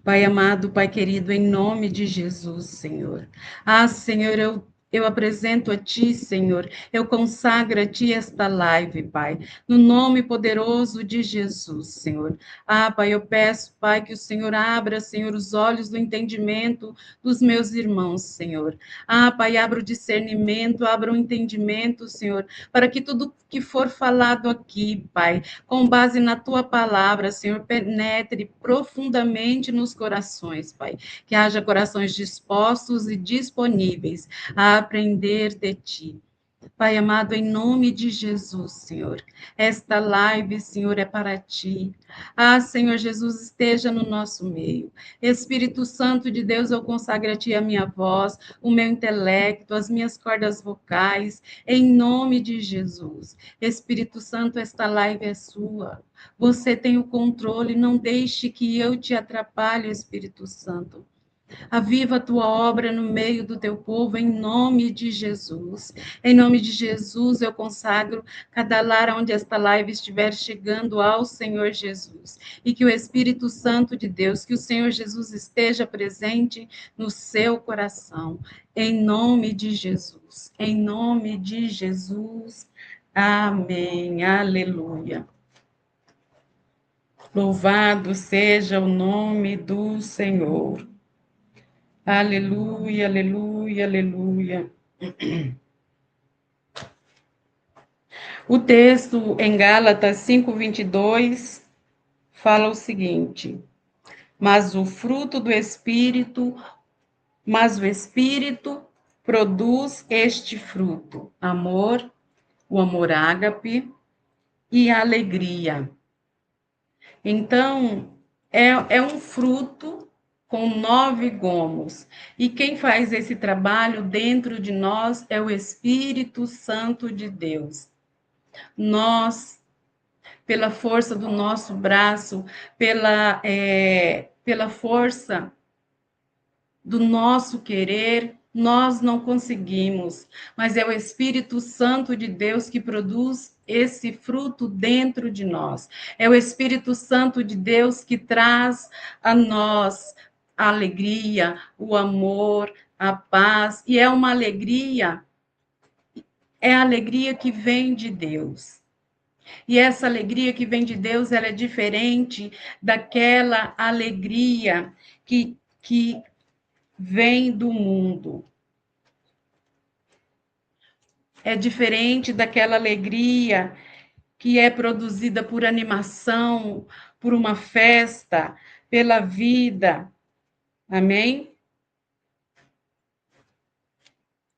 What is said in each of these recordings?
Pai amado, Pai querido, em nome de Jesus, Senhor. Ah, Senhor, eu apresento a Ti, Senhor, eu consagro a Ti esta live, Pai, no nome poderoso de Jesus, Senhor. Ah, Pai, eu peço, Pai, que o Senhor abra, Senhor, os olhos do entendimento dos meus irmãos, Senhor. Ah, Pai, abra o discernimento, abra o entendimento, Senhor, para que tudo que for falado aqui, Pai, com base na tua palavra, Senhor, penetre profundamente nos corações, Pai. Que haja corações dispostos e disponíveis a aprender de ti. Pai amado, em nome de Jesus, Senhor, esta live, Senhor, é para ti. Ah, Senhor Jesus, esteja no nosso meio. Espírito Santo de Deus, eu consagro a ti a minha voz, o meu intelecto, as minhas cordas vocais, em nome de Jesus. Espírito Santo, esta live é sua. Você tem o controle, não deixe que eu te atrapalhe, Espírito Santo. Aviva a tua obra no meio do teu povo, em nome de Jesus. Em nome de Jesus, eu consagro cada lar onde esta live estiver chegando ao Senhor Jesus. E que o Espírito Santo de Deus, que o Senhor Jesus esteja presente no seu coração. Em nome de Jesus. Em nome de Jesus. Amém. Aleluia. Louvado seja o nome do Senhor. Aleluia, aleluia, aleluia. O texto em Gálatas 5:22 fala o seguinte: Mas o fruto do Espírito, mas o Espírito produz este fruto: amor, o amor ágape e a alegria. Então, é um fruto com 9 gomos. E quem faz esse trabalho dentro de nós é o Espírito Santo de Deus. Nós, pela força do nosso braço, pela força do nosso querer, nós não conseguimos, mas é o Espírito Santo de Deus que produz esse fruto dentro de nós. É o Espírito Santo de Deus que traz a nós a alegria, o amor, a paz, e é uma alegria, é a alegria que vem de Deus. E essa alegria que vem de Deus, ela é diferente daquela alegria que vem do mundo. É diferente daquela alegria que é produzida por animação, por uma festa, pela vida. Amém?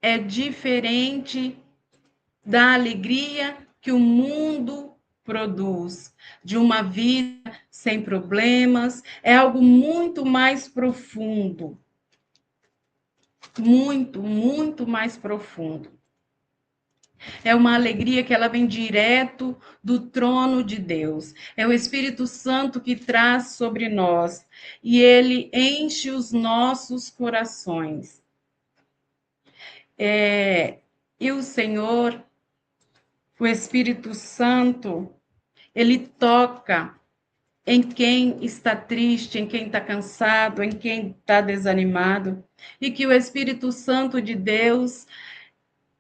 É diferente da alegria que o mundo produz, de uma vida sem problemas, é algo muito mais profundo. Muito, muito mais profundo. É uma alegria que ela vem direto do trono de Deus. É o Espírito Santo que traz sobre nós e ele enche os nossos corações. E o Senhor, o Espírito Santo, ele toca em quem está triste, em quem está cansado, em quem está desanimado, e que o Espírito Santo de Deus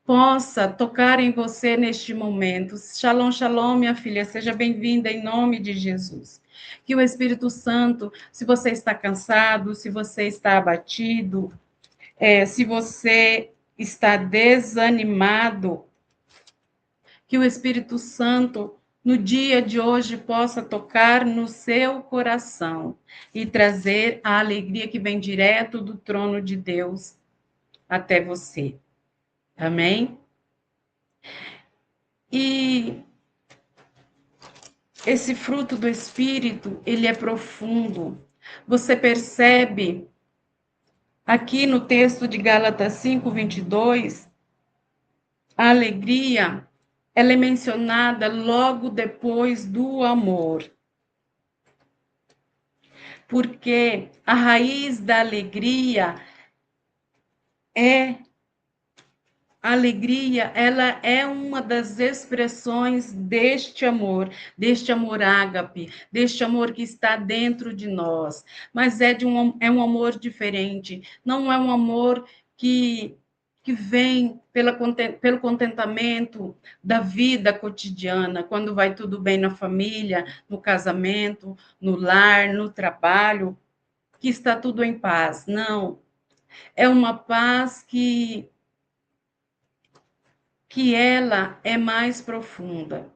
possa tocar em você neste momento. Shalom, shalom, minha filha, seja bem-vinda em nome de Jesus. Que o Espírito Santo, se você está cansado, se você está abatido, se você está desanimado, que o Espírito Santo, no dia de hoje, possa tocar no seu coração e trazer a alegria que vem direto do trono de Deus até você. Amém? E esse fruto do Espírito, ele é profundo. Você percebe aqui no texto de Gálatas 5:22, a alegria, ela é mencionada logo depois do amor. Porque a raiz da alegria é a alegria, ela é uma das expressões deste amor ágape, deste amor que está dentro de nós. Mas é um amor diferente, não é um amor que vem pelo contentamento da vida cotidiana, quando vai tudo bem na família, no casamento, no lar, no trabalho, que está tudo em paz. Não, é uma paz que ela é mais profunda.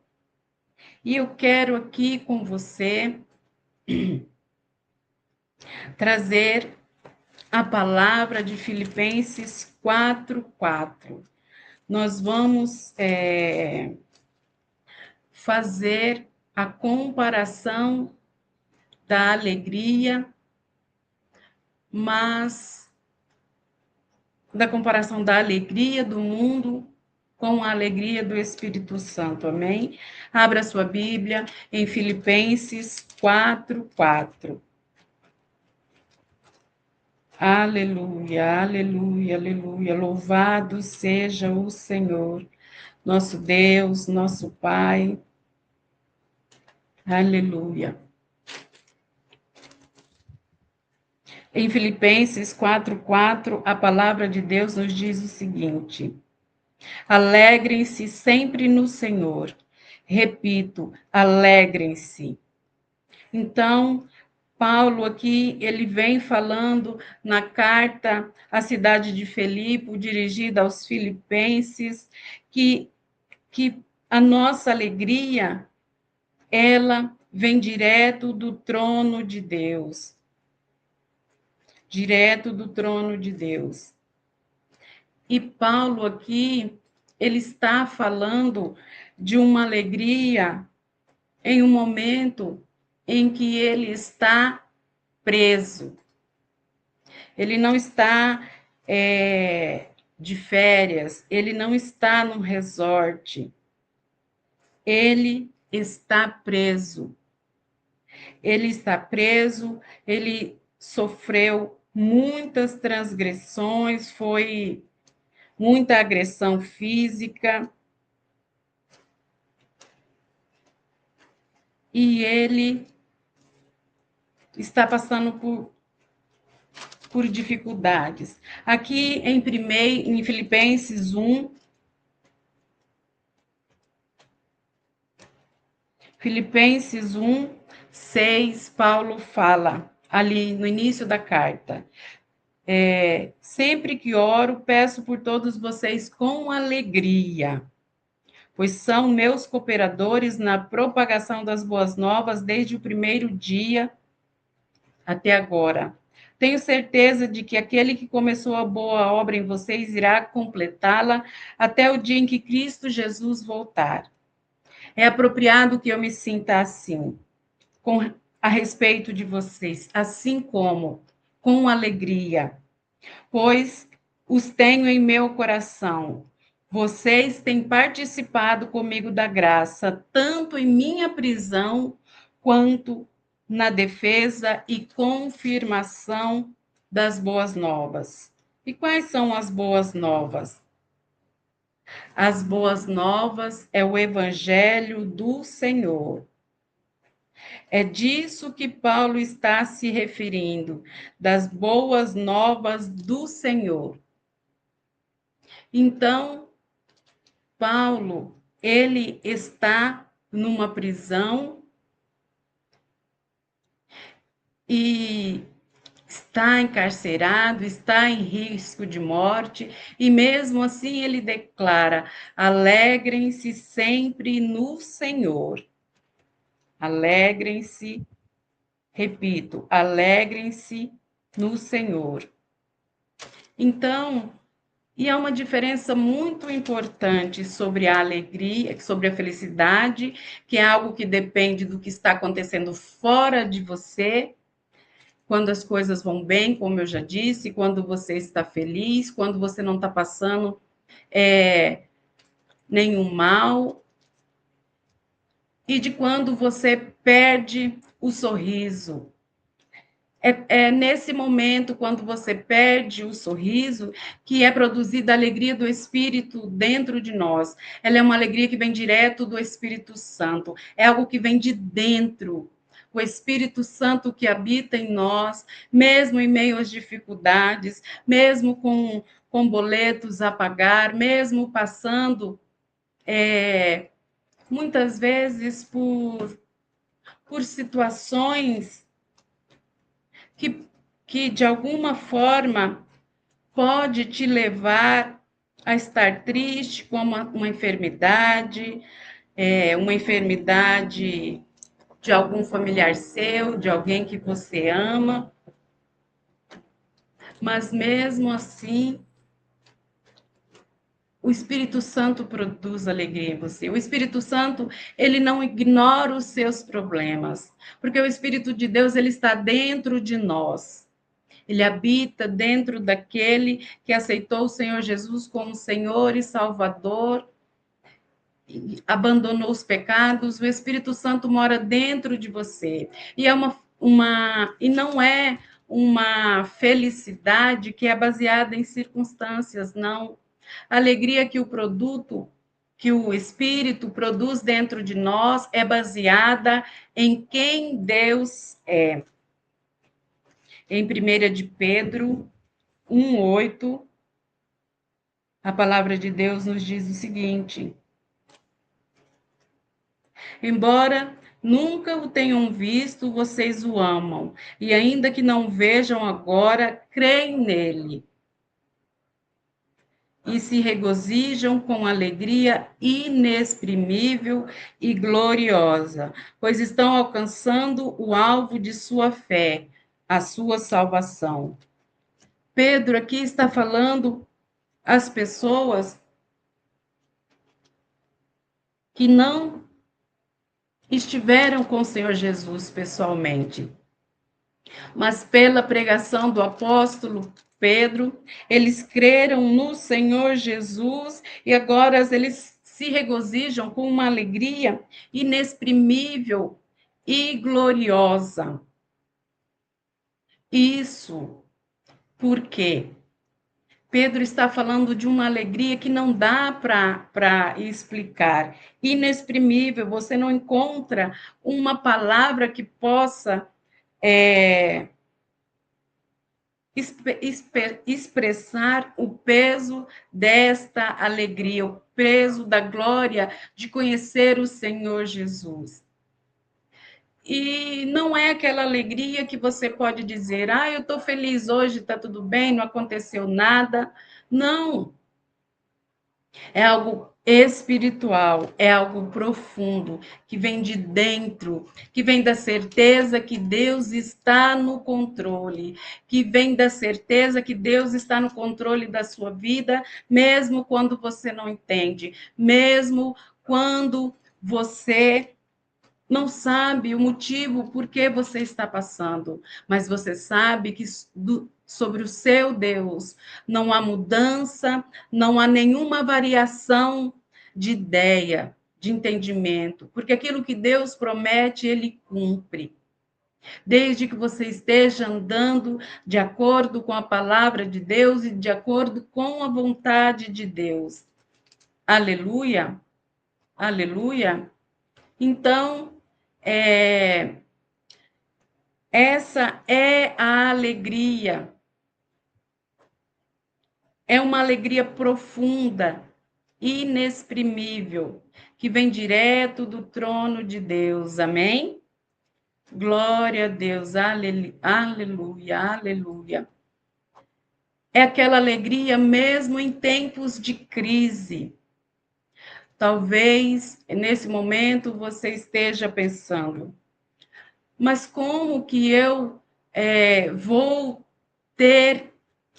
E eu quero aqui com você trazer a palavra de Filipenses 4:4. Nós vamos fazer a comparação da alegria, mas da comparação da alegria do mundo com a alegria do Espírito Santo, amém? Abra sua Bíblia em Filipenses 4:4. Aleluia, aleluia, aleluia. Louvado seja o Senhor, nosso Deus, nosso Pai. Aleluia. Em Filipenses 4:4, a palavra de Deus nos diz o seguinte: alegrem-se sempre no Senhor. Repito, alegrem-se. Então, Paulo aqui, ele vem falando na carta à cidade de Filipe, dirigida aos filipenses, que a nossa alegria, ela vem direto do trono de Deus. Direto do trono de Deus. E Paulo aqui, ele está falando de uma alegria em um momento em que ele está preso. Ele não está de férias, ele não está num resort. Ele está preso. Ele está preso, ele sofreu muitas transgressões, foi muita agressão física. E ele está passando por dificuldades. Aqui em Filipenses 1, Filipenses 1, 6, Paulo fala, ali no início da carta, sempre que oro, peço por todos vocês com alegria, pois são meus cooperadores na propagação das boas novas desde o primeiro dia até agora. Tenho certeza de que aquele que começou a boa obra em vocês irá completá-la até o dia em que Cristo Jesus voltar. É apropriado que eu me sinta assim, a respeito de vocês, assim como com alegria, pois os tenho em meu coração. Vocês têm participado comigo da graça, tanto em minha prisão, quanto na defesa e confirmação das boas novas. E quais são as boas novas? As boas novas é o Evangelho do Senhor. É disso que Paulo está se referindo, das boas novas do Senhor. Então, Paulo, ele está numa prisão e está encarcerado, está em risco de morte, e mesmo assim ele declara: alegrem-se sempre no Senhor. Alegrem-se, repito, alegrem-se no Senhor. Então, e há uma diferença muito importante sobre a alegria, sobre a felicidade, que é algo que depende do que está acontecendo fora de você, quando as coisas vão bem, como eu já disse, quando você está feliz, quando você não está passando nenhum mal, e de quando você perde o sorriso. É nesse momento, quando você perde o sorriso, que é produzida a alegria do Espírito dentro de nós. Ela é uma alegria que vem direto do Espírito Santo. É algo que vem de dentro. O Espírito Santo que habita em nós, mesmo em meio às dificuldades, mesmo com boletos a pagar, mesmo passando, muitas vezes, por situações que, que de alguma forma pode te levar a estar triste, como uma enfermidade de algum familiar seu, de alguém que você ama, mas mesmo assim, o Espírito Santo produz alegria em você. O Espírito Santo, ele não ignora os seus problemas, porque o Espírito de Deus, ele está dentro de nós. Ele habita dentro daquele que aceitou o Senhor Jesus como Senhor e Salvador, abandonou os pecados. O Espírito Santo mora dentro de você. E e não é uma felicidade que é baseada em circunstâncias, não. A alegria que o Espírito produz dentro de nós é baseada em quem Deus é. Em 1 de Pedro 1:8, a palavra de Deus nos diz o seguinte: embora nunca o tenham visto, vocês o amam, e ainda que não vejam agora, creem nele e se regozijam com alegria inexprimível e gloriosa, pois estão alcançando o alvo de sua fé, a sua salvação. Pedro aqui está falando às pessoas que não estiveram com o Senhor Jesus pessoalmente, mas pela pregação do apóstolo Pedro, eles creram no Senhor Jesus e agora eles se regozijam com uma alegria inexprimível e gloriosa. Isso porque Pedro está falando de uma alegria que não dá para explicar, inexprimível. Você não encontra uma palavra que possa expressar o peso desta alegria, o peso da glória de conhecer o Senhor Jesus. E não é aquela alegria que você pode dizer, eu estou feliz hoje, está tudo bem, não aconteceu nada. Não. É algo espiritual, é algo profundo, que vem de dentro, que vem da certeza que Deus está no controle, que vem da certeza que Deus está no controle da sua vida, mesmo quando você não entende, mesmo quando você não sabe o motivo por que você está passando, mas você sabe que sobre o seu Deus não há mudança, não há nenhuma variação de ideia, de entendimento, porque aquilo que Deus promete, ele cumpre. Desde que você esteja andando de acordo com a palavra de Deus e de acordo com a vontade de Deus. Aleluia, aleluia. Então, essa é a alegria. É uma alegria profunda, inexprimível, que vem direto do trono de Deus. Amém? Glória a Deus. Aleluia, aleluia. É aquela alegria mesmo em tempos de crise. Talvez nesse momento você esteja pensando, mas como que eu vou ter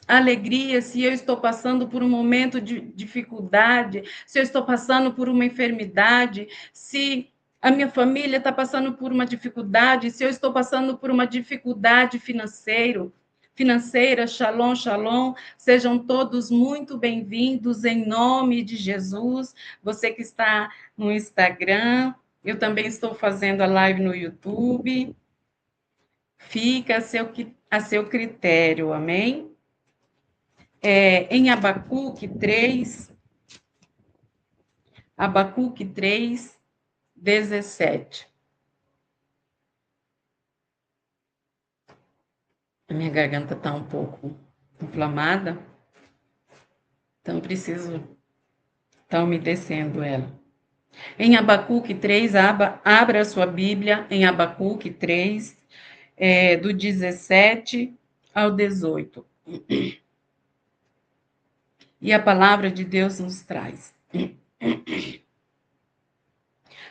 alegria se eu estou passando por um momento de dificuldade, se eu estou passando por uma enfermidade, se a minha família está passando por uma dificuldade, se eu estou passando por uma dificuldade financeira, shalom, shalom, sejam todos muito bem-vindos em nome de Jesus. Você que está no Instagram, eu também estou fazendo a live no YouTube. Fica, a seu critério, amém? Em Abacuque 3, 17. A minha garganta está um pouco inflamada, então preciso estar umedecendo ela. Em Abacuque 3, abra a sua Bíblia em Abacuque 3, do 17 ao 18. E a palavra de Deus nos traz.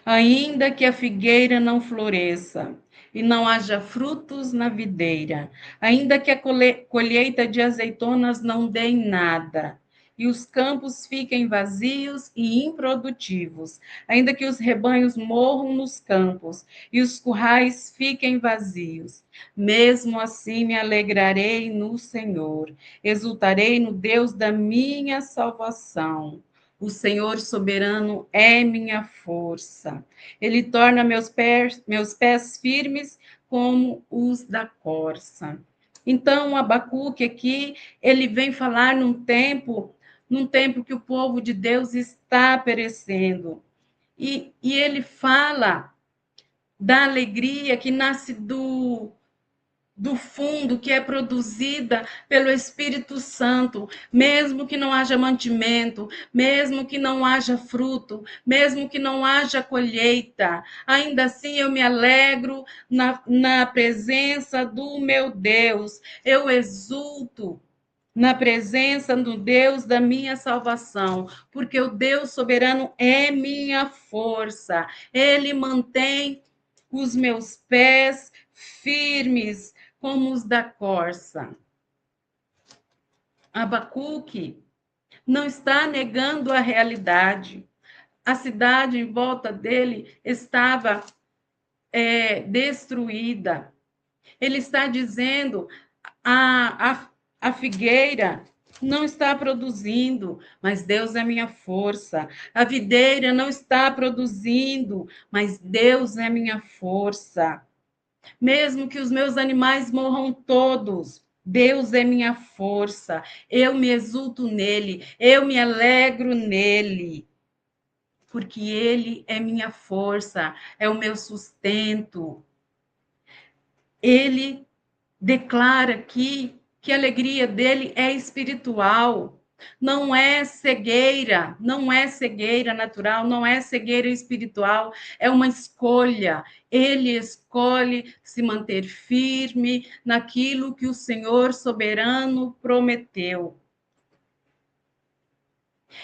Ainda que a figueira não floresça e não haja frutos na videira, ainda que a colheita de azeitonas não dê em nada, e os campos fiquem vazios e improdutivos, ainda que os rebanhos morram nos campos e os currais fiquem vazios, mesmo assim me alegrarei no Senhor, exultarei no Deus da minha salvação. O Senhor soberano é minha força. Ele torna meus pés firmes como os da corça. Então, Abacuque aqui, ele vem falar num tempo que o povo de Deus está perecendo. E ele fala da alegria que nasce do fundo que é produzida pelo Espírito Santo, mesmo que não haja mantimento, mesmo que não haja fruto, mesmo que não haja colheita, ainda assim eu me alegro na presença do meu Deus, eu exulto na presença do Deus da minha salvação, porque o Deus soberano é minha força, ele mantém os meus pés firmes como os da corça. Abacuque não está negando a realidade. A cidade em volta dele estava destruída. Ele está dizendo a figueira não está produzindo, mas Deus é minha força. A videira não está produzindo, mas Deus é minha força. Mesmo que os meus animais morram todos, Deus é minha força. Eu me exulto nele, eu me alegro nele, porque ele é minha força, é o meu sustento. Ele declara aqui que a alegria dele é espiritual. Não é cegueira, não é cegueira natural, não é cegueira espiritual, é uma escolha. Ele escolhe se manter firme naquilo que o Senhor soberano prometeu.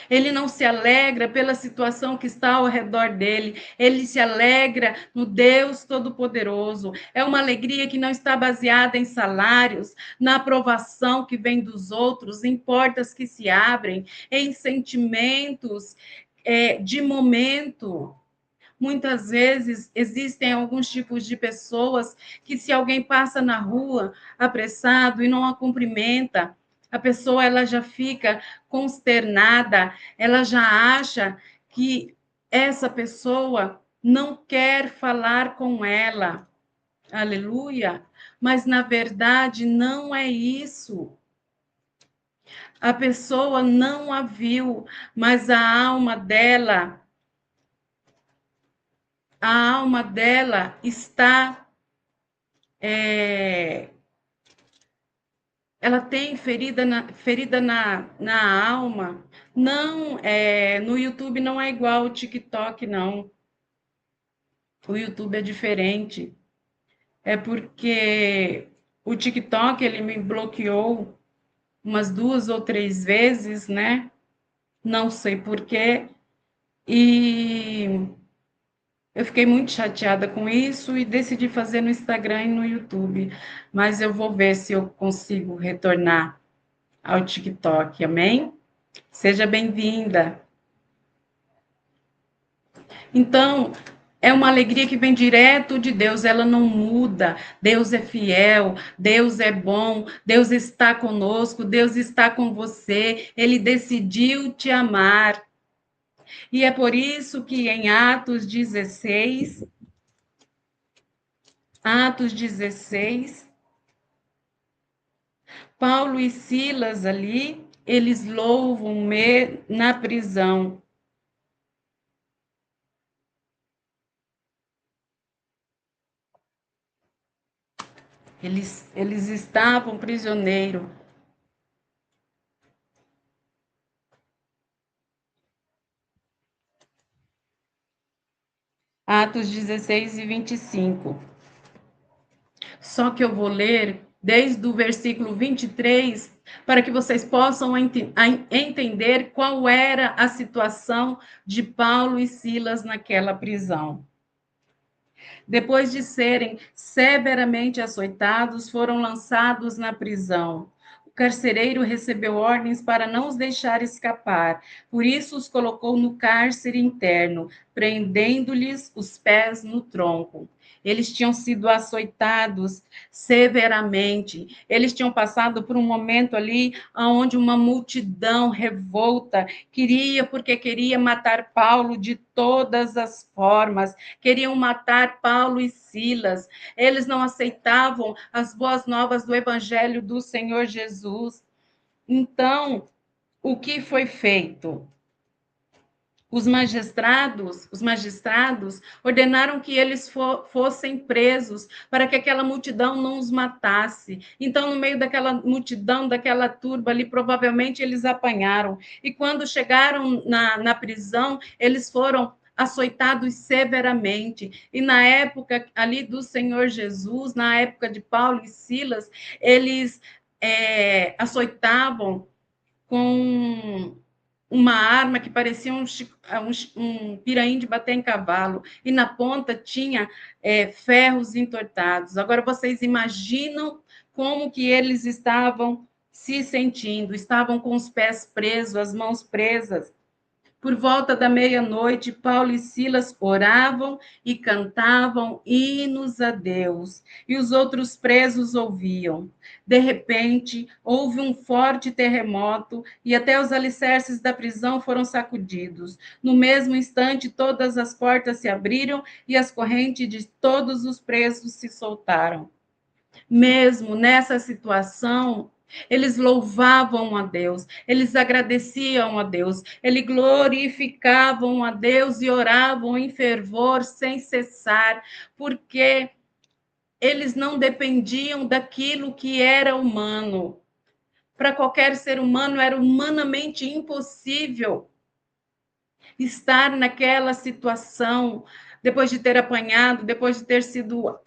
Ele não se alegra pela situação que está ao redor dele, ele se alegra no Deus Todo-Poderoso. É uma alegria que não está baseada em salários, na aprovação que vem dos outros, em portas que se abrem, em sentimentos de momento. Muitas vezes existem alguns tipos de pessoas que, se alguém passa na rua apressado e não a cumprimenta, a pessoa ela já fica consternada, ela já acha que essa pessoa não quer falar com ela. Aleluia! Mas na verdade não é isso. A pessoa não a viu, mas a alma dela está. Ela tem ferida na alma. Não, no YouTube não é igual o TikTok, não. O YouTube é diferente. É porque o TikTok ele me bloqueou umas 2 ou 3 vezes, né? Não sei por quê. E eu fiquei muito chateada com isso e decidi fazer no Instagram e no YouTube. Mas eu vou ver se eu consigo retornar ao TikTok, amém? Seja bem-vinda. Então, é uma alegria que vem direto de Deus, ela não muda. Deus é fiel, Deus é bom, Deus está conosco, Deus está com você, ele decidiu te amar. E é por isso que em Atos 16, Paulo e Silas ali, eles louvam na prisão. Eles estavam prisioneiros. Atos 16 e 25. Só que eu vou ler desde o versículo 23 para que vocês possam entender qual era a situação de Paulo e Silas naquela prisão. Depois de serem severamente açoitados, foram lançados na prisão. O carcereiro recebeu ordens para não os deixar escapar, por isso os colocou no cárcere interno, prendendo-lhes os pés no tronco. Eles tinham sido açoitados severamente, eles tinham passado por um momento ali onde uma multidão revolta porque queria matar Paulo de todas as formas, queriam matar Paulo e Silas. Eles não aceitavam as boas novas do evangelho do Senhor Jesus. Então, o que foi feito? Os magistrados ordenaram que eles fossem presos para que aquela multidão não os matasse. Então, no meio daquela multidão, daquela turba ali, provavelmente eles apanharam. E quando chegaram na prisão, eles foram açoitados severamente. E na época ali do Senhor Jesus, na época de Paulo e Silas, eles açoitavam com uma arma que parecia um piraim de bater em cavalo, e na ponta tinha ferros entortados. Agora, vocês imaginam como que eles estavam se sentindo? Estavam com os pés presos, as mãos presas. Por volta da meia-noite, Paulo e Silas oravam e cantavam hinos a Deus, e os outros presos ouviam. De repente, houve um forte terremoto e até os alicerces da prisão foram sacudidos. No mesmo instante, todas as portas se abriram e as correntes de todos os presos se soltaram. Mesmo nessa situação, eles louvavam a Deus, eles agradeciam a Deus, eles glorificavam a Deus e oravam em fervor sem cessar, porque eles não dependiam daquilo que era humano. Para qualquer ser humano era humanamente impossível estar naquela situação, depois de ter apanhado, depois de ter sido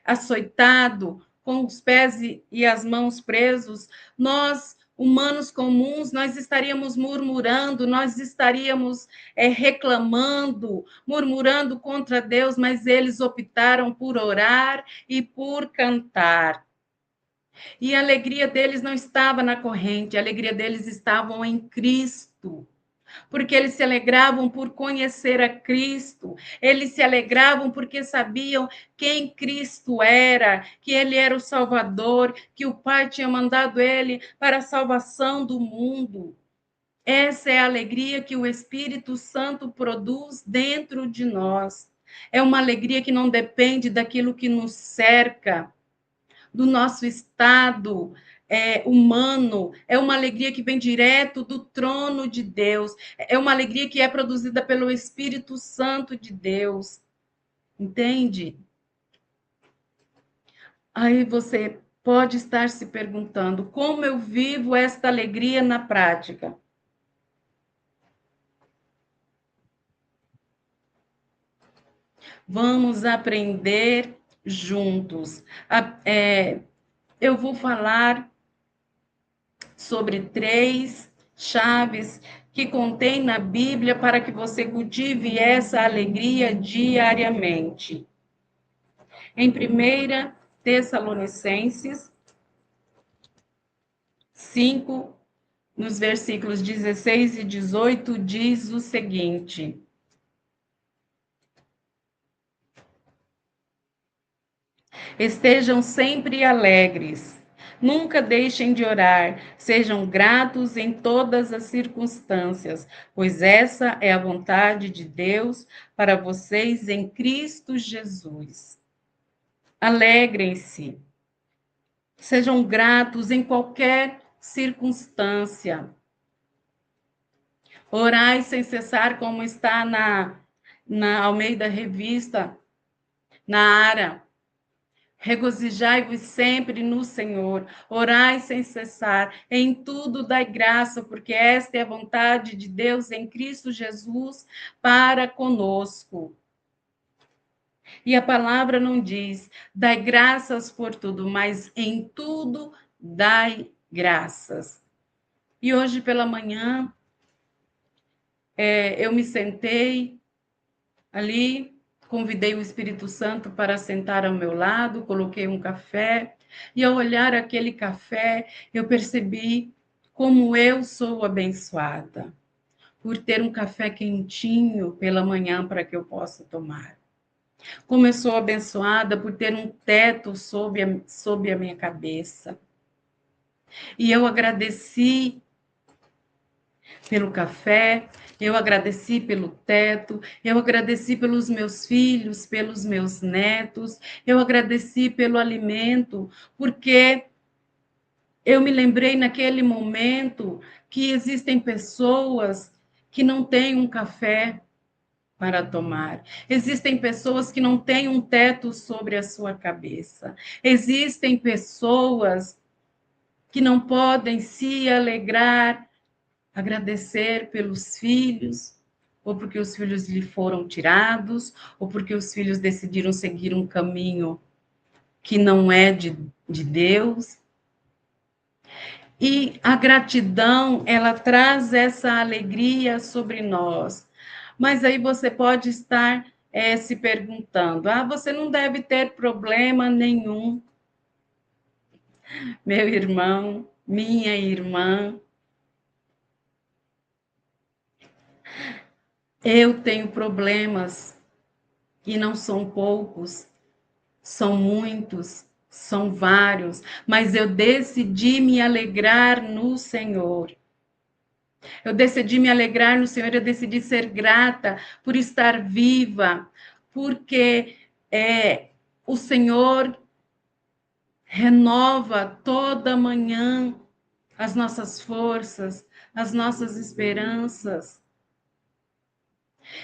açoitado, com os pés e as mãos presos, nós, humanos comuns, nós estaríamos murmurando, nós estaríamos reclamando, murmurando contra Deus, mas eles optaram por orar e por cantar. E a alegria deles não estava na corrente, a alegria deles estava em Cristo, porque eles se alegravam por conhecer a Cristo, eles se alegravam porque sabiam quem Cristo era, que ele era o Salvador, que o Pai tinha mandado ele para a salvação do mundo. Essa é a alegria que o Espírito Santo produz dentro de nós. É uma alegria que não depende daquilo que nos cerca, do nosso estado humano, é uma alegria que vem direto do trono de Deus, é uma alegria que é produzida pelo Espírito Santo de Deus, entende? Aí você pode estar se perguntando, como eu vivo esta alegria na prática? Vamos aprender juntos. Eu vou falar sobre 3 chaves que contém na Bíblia para que você cultive essa alegria diariamente. Em 1 Tessalonicenses 5, nos versículos 16 e 18, diz o seguinte: estejam sempre alegres. Nunca deixem de orar, sejam gratos em todas as circunstâncias, pois essa é a vontade de Deus para vocês em Cristo Jesus. Alegrem-se. Sejam gratos em qualquer circunstância. Orai sem cessar, como está na Almeida Revista, na Ara. Regozijai-vos sempre no Senhor, orai sem cessar, em tudo dai graça, porque esta é a vontade de Deus em Cristo Jesus para conosco. E a palavra não diz, dai graças por tudo, mas em tudo dai graças. E hoje pela manhã, eu me sentei ali, convidei o Espírito Santo para sentar ao meu lado, coloquei um café, e ao olhar aquele café, eu percebi como eu sou abençoada por ter um café quentinho pela manhã para que eu possa tomar. Como eu sou abençoada por ter um teto sob a minha cabeça. E eu agradeci pelo café, eu agradeci pelo teto, eu agradeci pelos meus filhos, pelos meus netos, eu agradeci pelo alimento, porque eu me lembrei naquele momento que existem pessoas que não têm um café para tomar. Existem pessoas que não têm um teto sobre a sua cabeça. Existem pessoas que não podem se alegrar, agradecer pelos filhos, ou porque os filhos lhe foram tirados, ou porque os filhos decidiram seguir um caminho que não é de Deus. E a gratidão, ela traz essa alegria sobre nós. Mas aí você pode estar se perguntando, você não deve ter problema nenhum, meu irmão, minha irmã. Eu tenho problemas, e não são poucos, são muitos, são vários, mas eu decidi me alegrar no Senhor. Eu decidi me alegrar no Senhor, eu decidi ser grata por estar viva, porque o Senhor renova toda manhã as nossas forças, as nossas esperanças.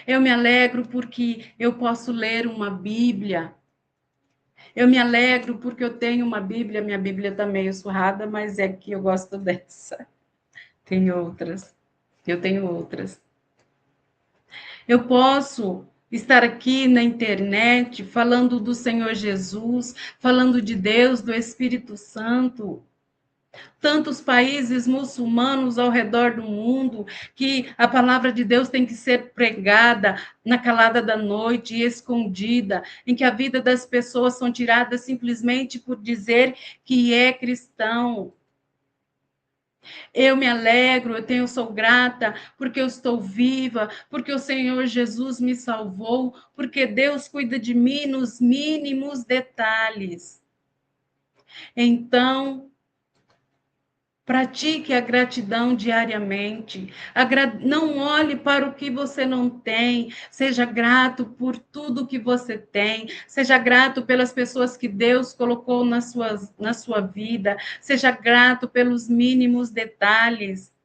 Eu me alegro porque eu posso ler uma Bíblia. Eu me alegro porque eu tenho uma Bíblia. Minha Bíblia está meio surrada, mas é que eu gosto dessa. Tem outras. Eu tenho outras. Eu posso estar aqui na internet falando do Senhor Jesus, falando de Deus, do Espírito Santo. Tantos países muçulmanos ao redor do mundo que a palavra de Deus tem que ser pregada na calada da noite e escondida, em que a vida das pessoas são tiradas simplesmente por dizer que é cristão. Eu me alegro, sou grata, porque eu estou viva, porque o Senhor Jesus me salvou, porque Deus cuida de mim nos mínimos detalhes. Então, pratique a gratidão diariamente. Não olhe para o que você não tem. Seja grato por tudo que você tem. Seja grato pelas pessoas que Deus colocou na sua vida. Seja grato pelos mínimos detalhes.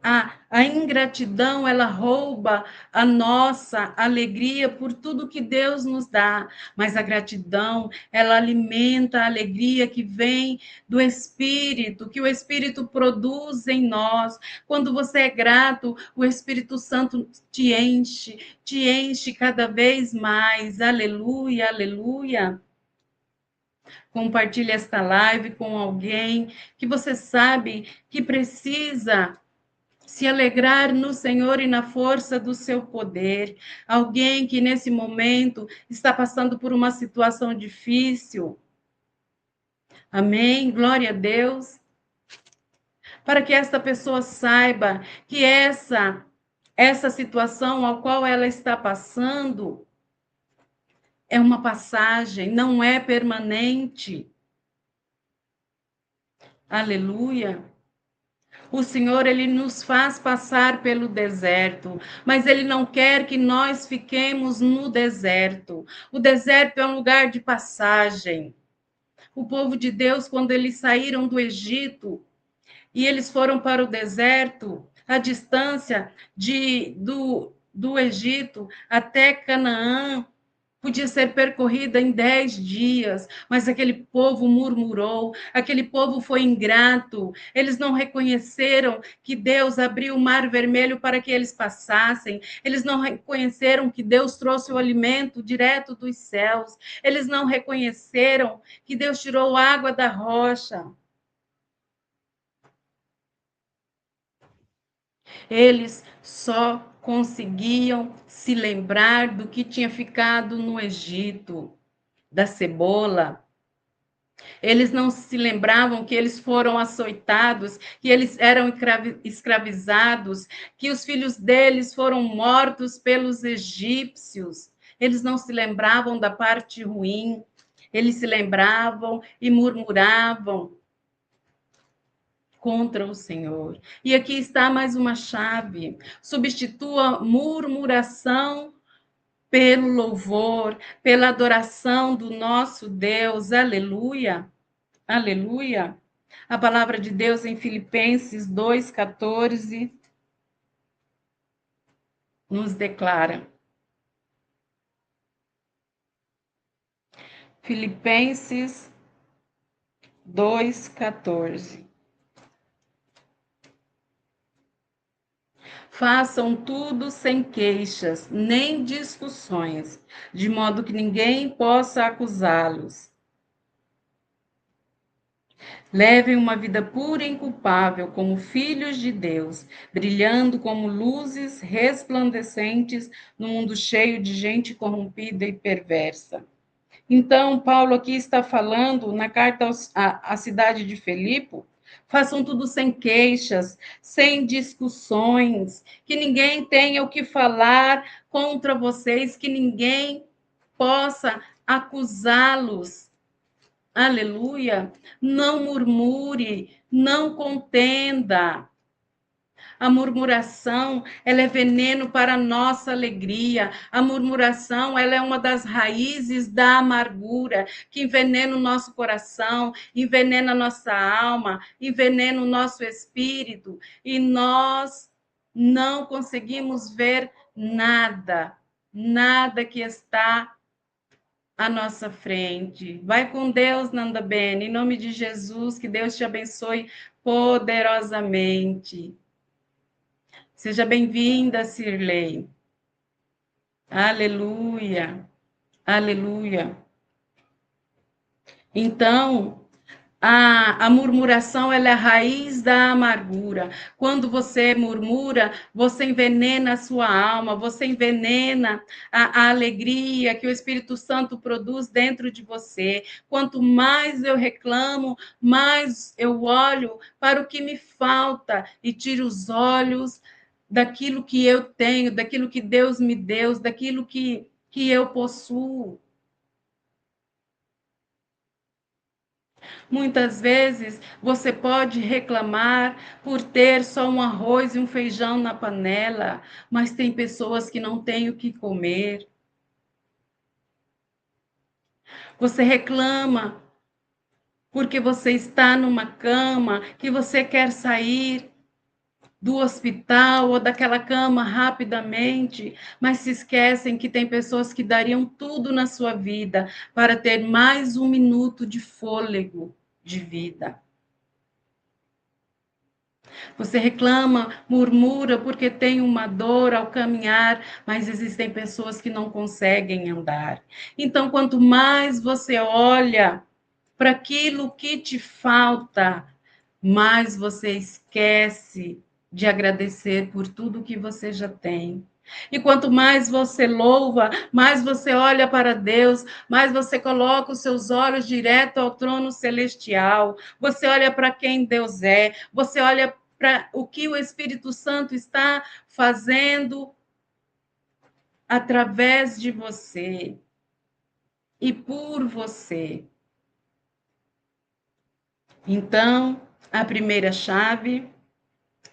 A ingratidão, ela rouba a nossa alegria por tudo que Deus nos dá, mas a gratidão, ela alimenta a alegria que vem do Espírito, que o Espírito produz em nós. Quando você é grato, o Espírito Santo te enche cada vez mais. Aleluia, aleluia. Compartilhe esta live com alguém que você sabe que precisa se alegrar no Senhor e na força do seu poder. Alguém que nesse momento está passando por uma situação difícil. Amém? Glória a Deus. Para que esta pessoa saiba que essa situação ao qual ela está passando é uma passagem, não é permanente. Aleluia. O Senhor, ele nos faz passar pelo deserto, mas ele não quer que nós fiquemos no deserto. O deserto é um lugar de passagem. O povo de Deus, quando eles saíram do Egito e eles foram para o deserto, a distância do Egito até Canaã podia ser percorrida em 10 dias, mas aquele povo murmurou, aquele povo foi ingrato, eles não reconheceram que Deus abriu o mar vermelho para que eles passassem, eles não reconheceram que Deus trouxe o alimento direto dos céus, eles não reconheceram que Deus tirou água da rocha. Eles só conseguiam se lembrar do que tinha ficado no Egito, da cebola. Eles não se lembravam que eles foram açoitados, que eles eram escravizados, que os filhos deles foram mortos pelos egípcios. Eles não se lembravam da parte ruim, eles se lembravam e murmuravam contra o Senhor. E aqui está mais uma chave: substitua murmuração pelo louvor, pela adoração do nosso Deus. Aleluia. Aleluia. A palavra de Deus em Filipenses 2,14 nos declara. Filipenses 2,14. Façam tudo sem queixas, nem discussões, de modo que ninguém possa acusá-los. Levem uma vida pura e inculpável como filhos de Deus, brilhando como luzes resplandecentes no mundo cheio de gente corrompida e perversa. Então, Paulo aqui está falando na carta à cidade de Filipe, façam tudo sem queixas, sem discussões, que ninguém tenha o que falar contra vocês, que ninguém possa acusá-los. Aleluia! Não murmure, não contenda. A murmuração, ela é veneno para a nossa alegria. A murmuração, ela é uma das raízes da amargura, que envenena o nosso coração, envenena a nossa alma, envenena o nosso espírito, e nós não conseguimos ver nada, nada que está à nossa frente. Vai com Deus, Nanda Bene, em nome de Jesus, que Deus te abençoe poderosamente. Seja bem-vinda, Cirlei. Aleluia, aleluia. Então, a murmuração ela é a raiz da amargura. Quando você murmura, você envenena a sua alma, você envenena a alegria que o Espírito Santo produz dentro de você. Quanto mais eu reclamo, mais eu olho para o que me falta e tiro os olhos daquilo que eu tenho, daquilo que Deus me deu, daquilo que eu possuo. Muitas vezes você pode reclamar por ter só um arroz e um feijão na panela, mas tem pessoas que não têm o que comer. Você reclama porque você está numa cama, que você quer sair do hospital ou daquela cama rapidamente, mas se esquecem que tem pessoas que dariam tudo na sua vida para ter mais um minuto de fôlego de vida. Você reclama, murmura porque tem uma dor ao caminhar, mas existem pessoas que não conseguem andar. Então, quanto mais você olha para aquilo que te falta, mais você esquece de agradecer por tudo que você já tem. E quanto mais você louva, mais você olha para Deus, mais você coloca os seus olhos direto ao trono celestial. Você olha para quem Deus é, você olha para o que o Espírito Santo está fazendo através de você e por você. Então, a primeira chave,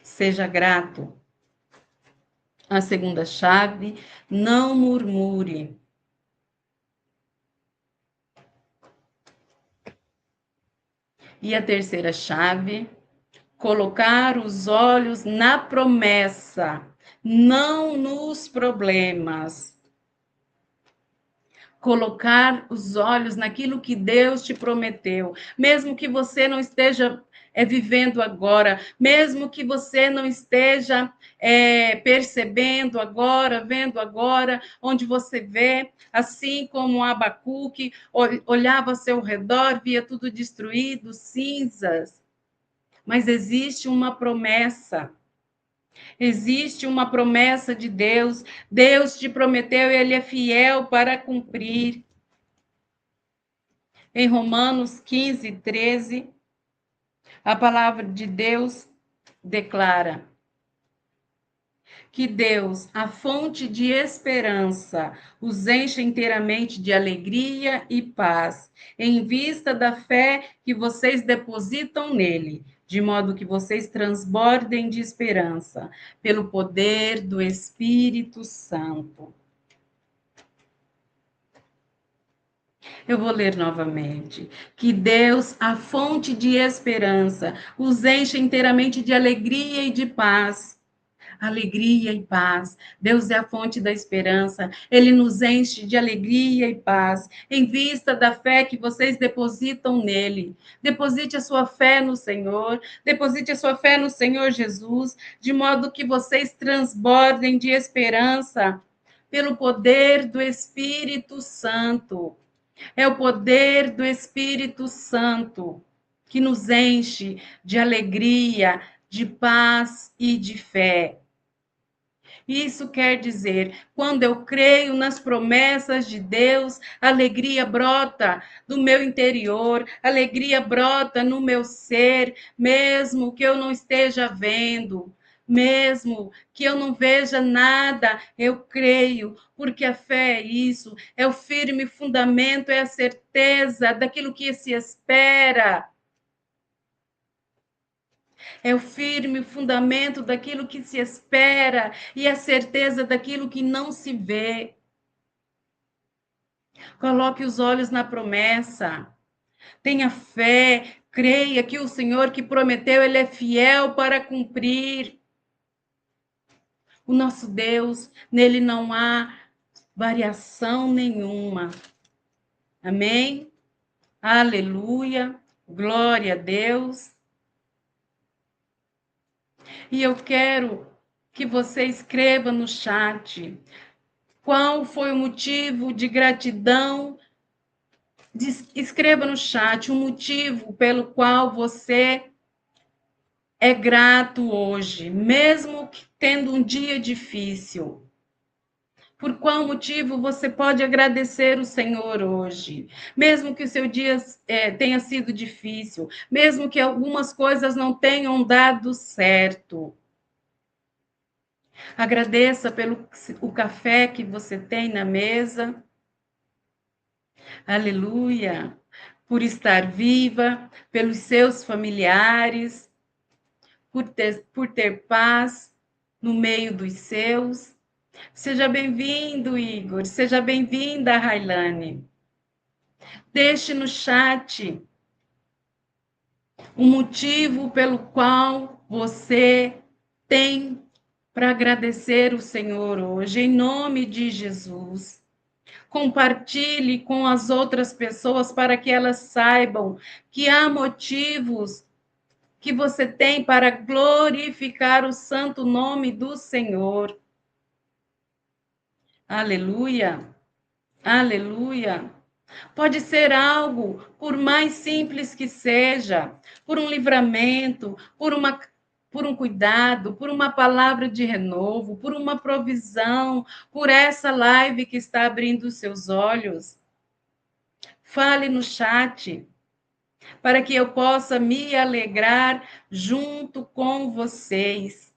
seja grato. A segunda chave, não murmure. E a terceira chave, colocar os olhos na promessa, não nos problemas. Colocar os olhos naquilo que Deus te prometeu, mesmo que você não esteja vivendo agora, mesmo que você não esteja percebendo agora, vendo agora, onde você vê, assim como Abacuque olhava ao seu redor, via tudo destruído, cinzas, mas existe uma promessa. Existe uma promessa de Deus. Deus te prometeu e Ele é fiel para cumprir. Em Romanos 15, 13, a palavra de Deus declara que Deus, a fonte de esperança, os enche inteiramente de alegria e paz, em vista da fé que vocês depositam nele, de modo que vocês transbordem de esperança, pelo poder do Espírito Santo. Eu vou ler novamente. Que Deus, a fonte de esperança, os enche inteiramente de alegria e de paz. Alegria e paz. Deus é a fonte da esperança. Ele nos enche de alegria e paz, em vista da fé que vocês depositam nele. Deposite a sua fé no Senhor, deposite a sua fé no Senhor Jesus, de modo que vocês transbordem de esperança pelo poder do Espírito Santo. É o poder do Espírito Santo que nos enche de alegria, de paz e de fé. Isso quer dizer, quando eu creio nas promessas de Deus, alegria brota do meu interior, alegria brota no meu ser, mesmo que eu não esteja vendo, mesmo que eu não veja nada, eu creio, porque a fé é isso, é o firme fundamento, é a certeza daquilo que se espera. É o firme fundamento daquilo que se espera e a certeza daquilo que não se vê. Coloque os olhos na promessa. Tenha fé, creia que o Senhor que prometeu, ele é fiel para cumprir. O nosso Deus, nele não há variação nenhuma. Amém? Aleluia. Glória a Deus. E eu quero que você escreva no chat qual foi o motivo de gratidão. Escreva no chat o motivo pelo qual você é grato hoje, mesmo que tendo um dia difícil. Por qual motivo você pode agradecer o Senhor hoje? Mesmo que o seu dia tenha sido difícil, mesmo que algumas coisas não tenham dado certo. Agradeça pelo o café que você tem na mesa. Aleluia. Por estar viva, pelos seus familiares, por ter paz no meio dos seus. Seja bem-vindo, Igor. Seja bem-vinda, Railane. Deixe no chat o motivo pelo qual você tem para agradecer o Senhor hoje, em nome de Jesus. Compartilhe com as outras pessoas para que elas saibam que há motivos que você tem para glorificar o santo nome do Senhor. Aleluia, aleluia. Pode ser algo, por mais simples que seja, por um livramento, por um cuidado, por uma palavra de renovo, por uma provisão, por essa live que está abrindo os seus olhos. Fale no chat, para que eu possa me alegrar junto com vocês.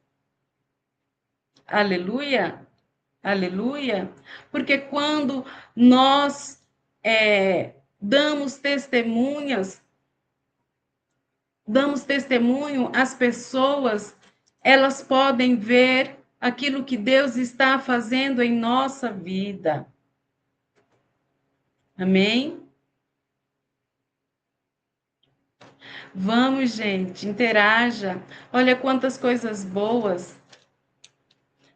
Aleluia, aleluia. Porque quando nós damos testemunho, as pessoas, elas podem ver aquilo que Deus está fazendo em nossa vida. Amém? Vamos, gente, interaja. Olha quantas coisas boas.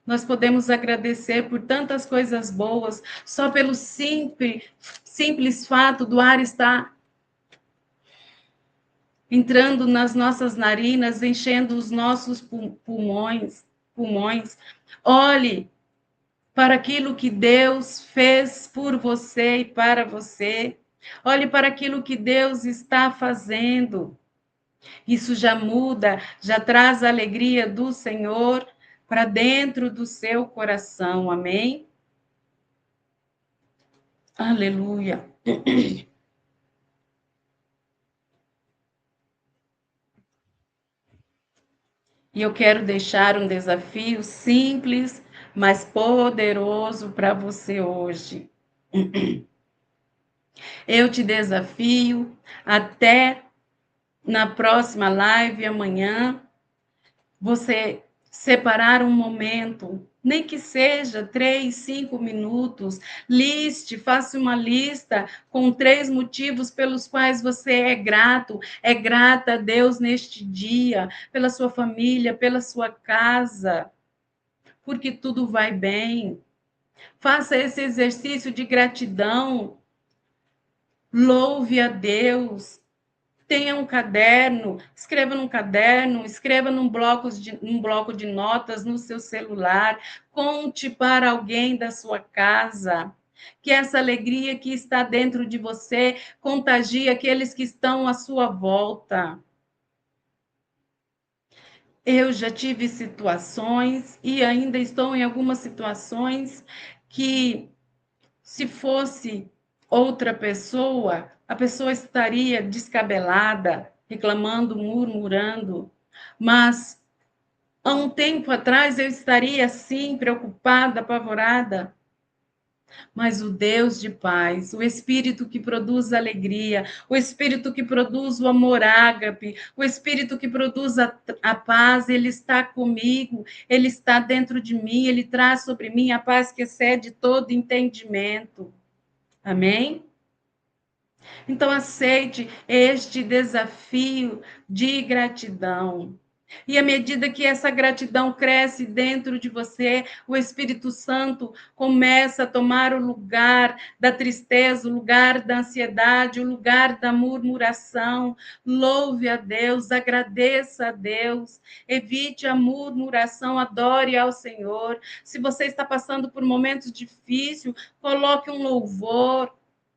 Nós podemos agradecer por tantas coisas boas, só pelo simples fato do ar estar entrando nas nossas narinas, enchendo os nossos pulmões. Olhe para aquilo que Deus fez por você e para você. Olhe para aquilo que Deus está fazendo. Isso já muda, já traz a alegria do Senhor para dentro do seu coração. Amém? Aleluia. E eu quero deixar um desafio simples, mas poderoso para você hoje. Eu te desafio até na próxima live amanhã, você separar um momento, nem que seja 3, 5 minutos, faça uma lista com 3 motivos pelos quais você é grata a Deus neste dia, pela sua família, pela sua casa, porque tudo vai bem. Faça esse exercício de gratidão, louve a Deus. Tenha um caderno, escreva num caderno, escreva num bloco de notas no seu celular, conte para alguém da sua casa. Que essa alegria que está dentro de você contagie aqueles que estão à sua volta. Eu já tive situações e ainda estou em algumas situações que, se fosse outra pessoa, a pessoa estaria descabelada, reclamando, murmurando. Mas há um tempo atrás eu estaria assim, preocupada, apavorada. Mas o Deus de paz, o Espírito que produz alegria, o Espírito que produz o amor ágape, o Espírito que produz a paz, ele está comigo, ele está dentro de mim, ele traz sobre mim a paz que excede todo entendimento. Amém? Então, aceite este desafio de gratidão. E à medida que essa gratidão cresce dentro de você, o Espírito Santo começa a tomar o lugar da tristeza, o lugar da ansiedade, o lugar da murmuração. Louve a Deus, agradeça a Deus, evite a murmuração, adore ao Senhor. Se você está passando por momentos difíceis, coloque um louvor,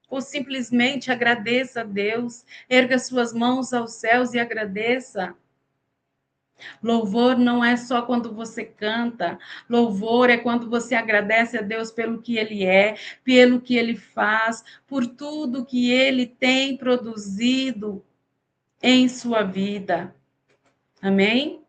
ou simplesmente agradeça a Deus, erga suas mãos aos céus e agradeça. Louvor não é só quando você canta, louvor é quando você agradece a Deus pelo que Ele é, pelo que Ele faz, por tudo que Ele tem produzido em sua vida. Amém?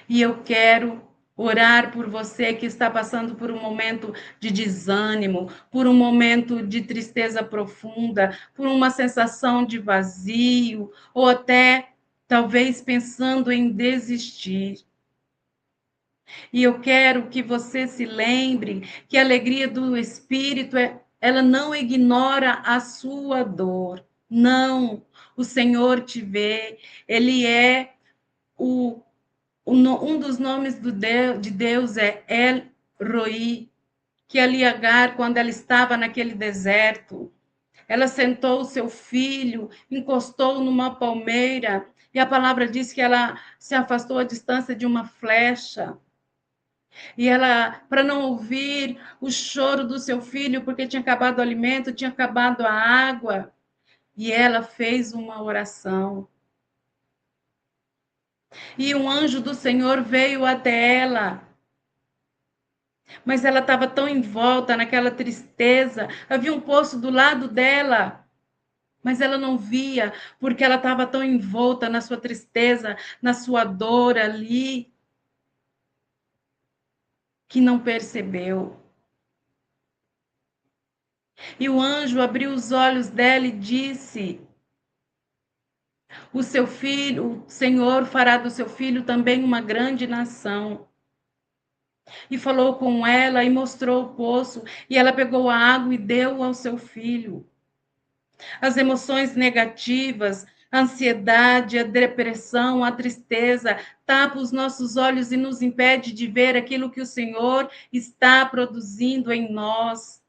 E eu quero orar por você que está passando por um momento de desânimo, por um momento de tristeza profunda, por uma sensação de vazio, ou até talvez pensando em desistir. E eu quero que você se lembre que a alegria do Espírito, ela não ignora a sua dor. Não, o Senhor te vê, Ele é o um dos nomes de Deus é El Roi, que ali Agar, quando ela estava naquele deserto, ela sentou o seu filho, encostou numa palmeira, e a palavra diz que ela se afastou à distância de uma flecha. E ela, para não ouvir o choro do seu filho, porque tinha acabado o alimento, tinha acabado a água, e ela fez uma oração. E um anjo do Senhor veio até ela, mas ela estava tão envolta naquela tristeza. Havia um poço do lado dela, mas ela não via, porque ela estava tão envolta na sua tristeza, na sua dor ali, que não percebeu. E o anjo abriu os olhos dela e disse: o seu filho, o Senhor fará do seu filho também uma grande nação. E falou com ela e mostrou o poço, e ela pegou a água e deu ao seu filho. As emoções negativas A ansiedade, a depressão, a tristeza, tapa os nossos olhos e nos impede de ver aquilo que o Senhor está produzindo em nós.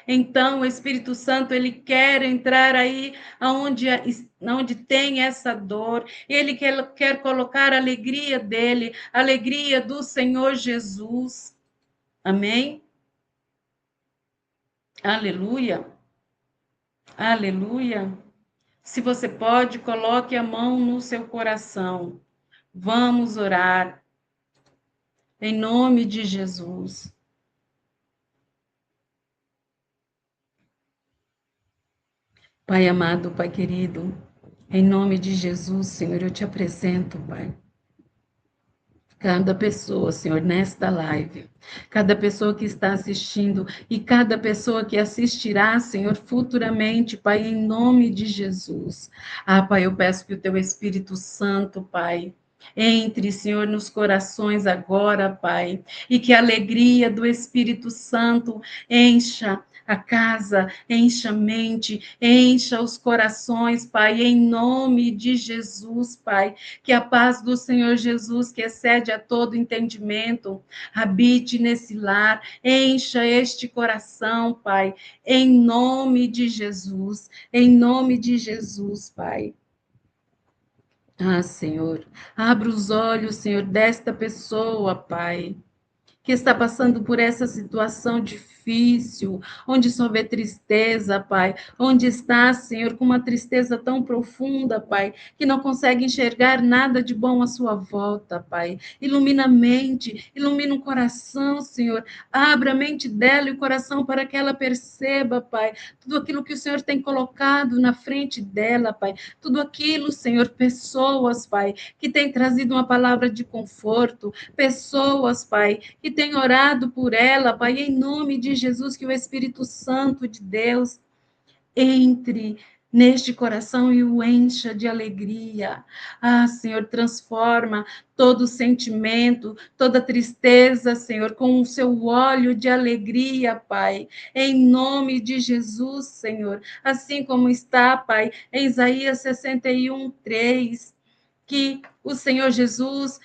Então, o Espírito Santo, ele quer entrar aí onde tem essa dor, ele quer colocar a alegria dele, a alegria do Senhor Jesus. Amém? Aleluia. Aleluia. Se você pode, coloque a mão no seu coração. Vamos orar. Em nome de Jesus. Pai amado, Pai querido, em nome de Jesus, Senhor, eu te apresento, Pai. Cada pessoa, Senhor, nesta live, cada pessoa que está assistindo e cada pessoa que assistirá, Senhor, futuramente, Pai, em nome de Jesus. Ah, Pai, eu peço que o Teu Espírito Santo, Pai, entre, Senhor, nos corações agora, Pai, e que a alegria do Espírito Santo encha a casa, encha a mente, encha os corações, Pai, em nome de Jesus, Pai. Que a paz do Senhor Jesus, que excede a todo entendimento, habite nesse lar, encha este coração, Pai, em nome de Jesus, em nome de Jesus, Pai. Ah, Senhor, abra os olhos, Senhor, desta pessoa, Pai, que está passando por essa situação difícil, onde só vê tristeza, Pai, onde está, Senhor, com uma tristeza tão profunda, Pai, que não consegue enxergar nada de bom à sua volta, Pai. Ilumina a mente, ilumina o coração, Senhor. Abra a mente dela e o coração para que ela perceba, Pai, tudo aquilo que o Senhor tem colocado na frente dela, Pai. Tudo aquilo, Senhor, pessoas, Pai, que tem trazido uma palavra de conforto, pessoas, Pai, que tem orado por ela, Pai, em nome de Jesus, que o Espírito Santo de Deus entre neste coração e o encha de alegria. Ah, Senhor, transforma todo sentimento, toda tristeza, Senhor, com o seu óleo de alegria, Pai, em nome de Jesus, Senhor, assim como está, Pai, em Isaías 61:3, que o Senhor Jesus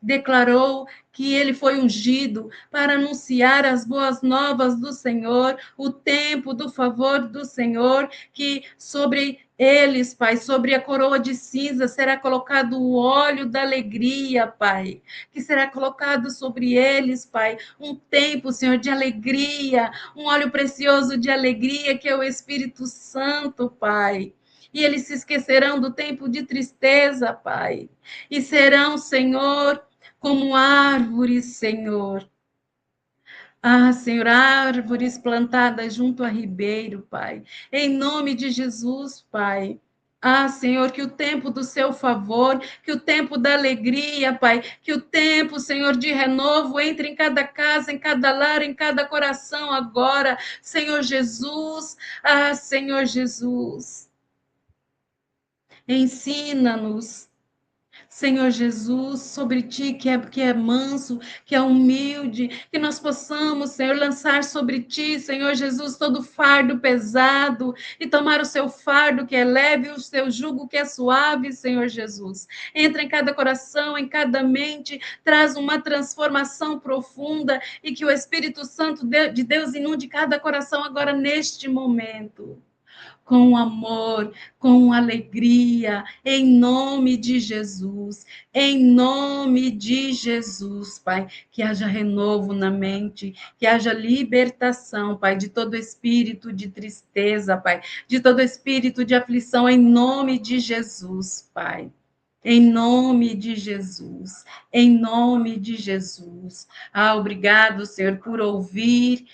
declarou que ele foi ungido para anunciar as boas novas do Senhor, o tempo do favor do Senhor, que sobre eles, Pai, sobre a coroa de cinza será colocado o óleo da alegria, Pai, que será colocado sobre eles, Pai, um tempo, Senhor, de alegria, um óleo precioso de alegria, que é o Espírito Santo, Pai. E eles se esquecerão do tempo de tristeza, Pai, e serão, Senhor, como árvores, Senhor. Ah, Senhor, árvores plantadas junto a ribeiro, Pai. Em nome de Jesus, Pai. Ah, Senhor, que o tempo do seu favor, que o tempo da alegria, Pai, que o tempo, Senhor, de renovo entre em cada casa, em cada lar, em cada coração agora, Senhor Jesus. Ah, Senhor Jesus. Ensina-nos, Senhor Jesus, sobre ti, que é manso, que é humilde, que nós possamos, Senhor, lançar sobre ti, Senhor Jesus, todo fardo pesado e tomar o seu fardo que é leve, o seu jugo que é suave, Senhor Jesus. Entra em cada coração, em cada mente, traz uma transformação profunda e que o Espírito Santo de Deus inunde cada coração agora neste momento, com amor, com alegria, em nome de Jesus, em nome de Jesus, Pai, que haja renovo na mente, que haja libertação, Pai, de todo espírito de tristeza, Pai, de todo espírito de aflição, em nome de Jesus, Pai. Em nome de Jesus, em nome de Jesus. Ah, obrigado, Senhor, por ouvir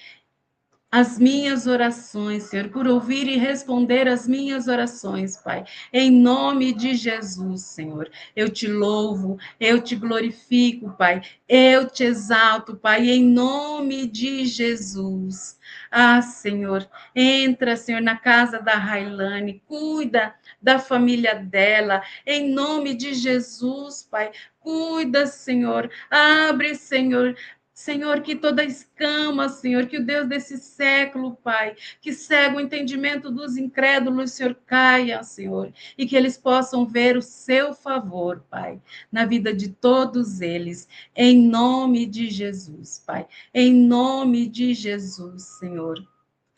as minhas orações, Senhor, por ouvir e responder as minhas orações, Pai. Em nome de Jesus, Senhor, eu te louvo, eu te glorifico, Pai. Eu te exalto, Pai, em nome de Jesus. Ah, Senhor, entra, Senhor, na casa da Railane, cuida da família dela, em nome de Jesus, Pai. Cuida, Senhor. Abre, Senhor, Senhor, que toda escama, Senhor, que o Deus desse século, Pai, que cega o entendimento dos incrédulos, Senhor, caia, Senhor, e que eles possam ver o seu favor, Pai, na vida de todos eles, em nome de Jesus, Pai, em nome de Jesus, Senhor.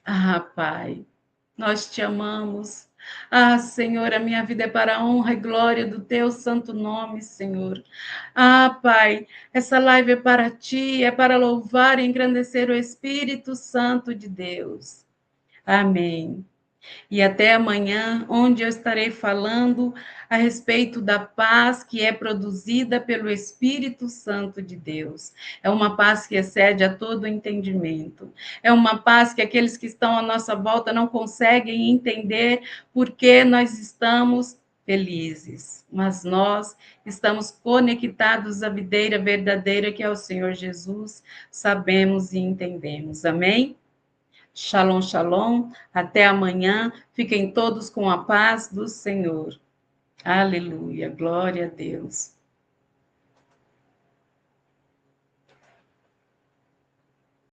Ah, Pai, nós te amamos. Ah, Senhor, a minha vida é para a honra e glória do teu santo nome, Senhor. Ah, Pai, essa live é para ti, é para louvar e engrandecer o Espírito Santo de Deus. Amém. E até amanhã, onde eu estarei falando a respeito da paz que é produzida pelo Espírito Santo de Deus. É uma paz que excede a todo entendimento. É uma paz que aqueles que estão à nossa volta não conseguem entender porque nós estamos felizes, mas nós estamos conectados à videira verdadeira que é o Senhor Jesus, sabemos e entendemos. Amém? Shalom, shalom. Até amanhã. Fiquem todos com a paz do Senhor. Aleluia. Glória a Deus.